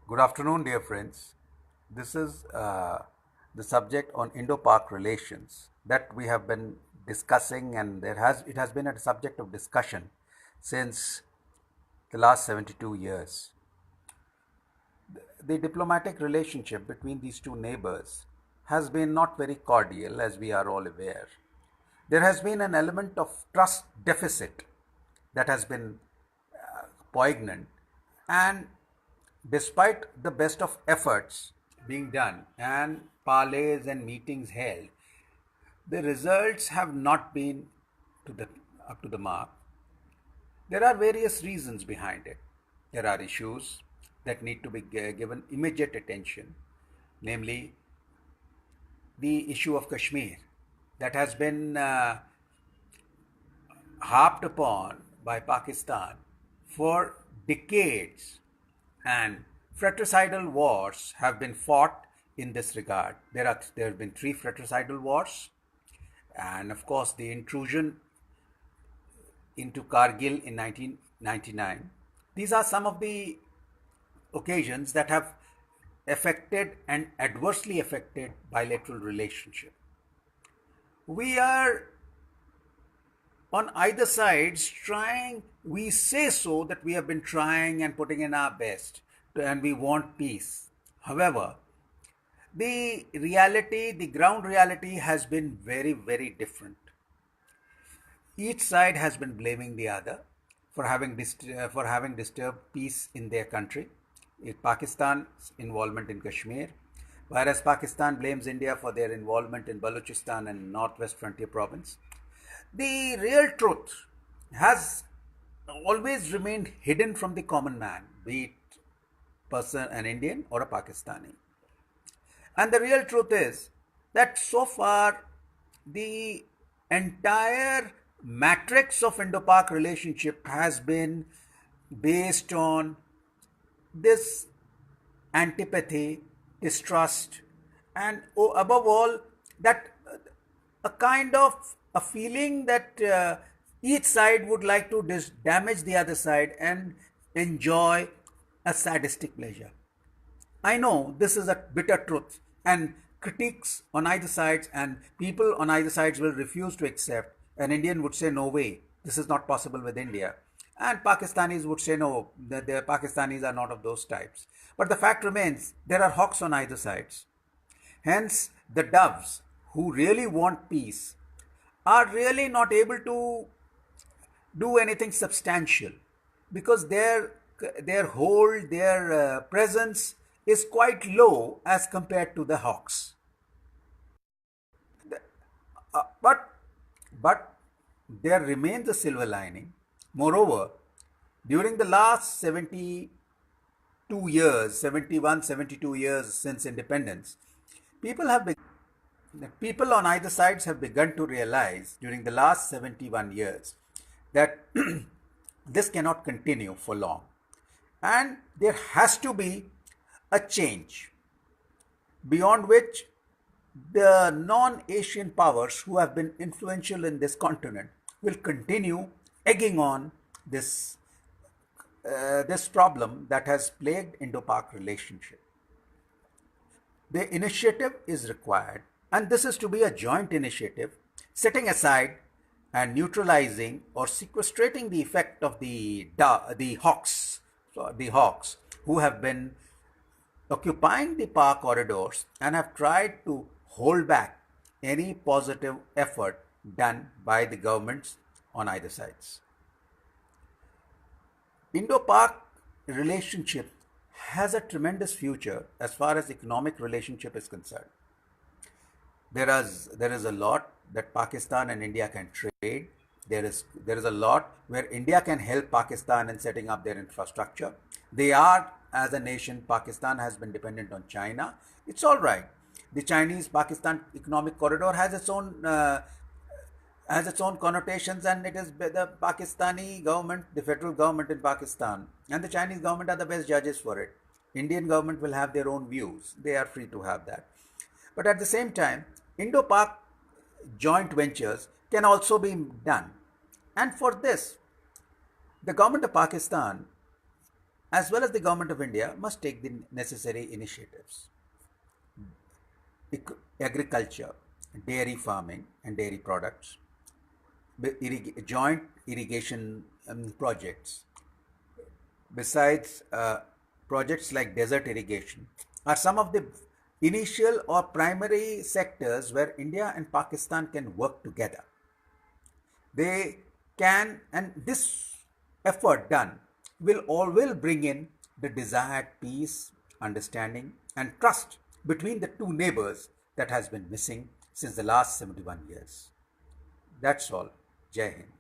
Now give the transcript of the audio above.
Good afternoon, dear friends. This is the subject on Indo-Pak relations that we have been discussing, and it has been a subject of discussion since the last 72 years. The diplomatic relationship between these two neighbors has been not very cordial, as we are all aware. There has been an element of trust deficit that has been poignant, and despite the best of efforts being done and parleys and meetings held, the results have not been to the, up to the mark. There are various reasons behind it. There are issues that need to be given immediate attention, namely the issue of Kashmir that has been harped upon by Pakistan for decades, and fratricidal wars have been fought in this regard. There have been three fratricidal wars, and of course the intrusion into Kargil in 1999. These are some of the occasions that have affected and adversely affected bilateral relationship. We are on either sides trying, we say so that we have been trying and putting in our best and we want peace. However, the ground reality has been very, very different. Each side has been blaming the other for having disturbed peace in their country. Pakistan's involvement in Kashmir, whereas Pakistan blames India for their involvement in Balochistan and Northwest Frontier Province. The real truth has always remained hidden from the common man, be it an Indian or a Pakistani. And the real truth is that so far the entire matrix of Indo-Pak relationship has been based on this antipathy, distrust, and above all, that a kind of a feeling that each side would like to damage the other side and enjoy a sadistic pleasure. I know this is a bitter truth, and critics on either sides and people on either sides will refuse to accept. An Indian would say, no way, this is not possible with India. And Pakistanis would say, no, the Pakistanis are not of those types. But the fact remains, there are hawks on either sides. Hence, the doves who really want peace are really not able to do anything substantial because their hold, their presence is quite low as compared to the hawks. But there remains a silver lining. Moreover, during the last 72 years, 71, 72 years since independence, people have been, people on either sides have begun to realize during the last 71 years that this cannot continue for long. And there has to be a change beyond which the non-Asian powers who have been influential in this continent will continue egging on this problem that has plagued Indo-Pak relationship. The initiative is required, and this is to be a joint initiative, setting aside and neutralizing or sequestrating the effect of the hawks who have been occupying the power corridors and have tried to hold back any positive effort done by the governments on either sides. Indo-Pak relationship has a tremendous future as far as economic relationship is concerned. There is a lot that Pakistan and India can trade. There is a lot where India can help Pakistan in setting up their infrastructure. They are, as a nation, Pakistan has been dependent on China. It's all right. The Chinese-Pakistan economic corridor has its own connotations, and it is the Pakistani government, the federal government in Pakistan, and the Chinese government are the best judges for it. Indian government will have their own views. They are free to have that. But at the same time, Indo-Pak joint ventures can also be done. And for this, the government of Pakistan as well as the government of India, must take the necessary initiatives. Agriculture, dairy farming and dairy products, joint irrigation projects, besides projects like desert irrigation, are some of the initial or primary sectors where India and Pakistan can work together. They can, and this effort done will bring in the desired peace, understanding, and trust between the two neighbors that has been missing since the last 71 years. That's all. Jai Hind.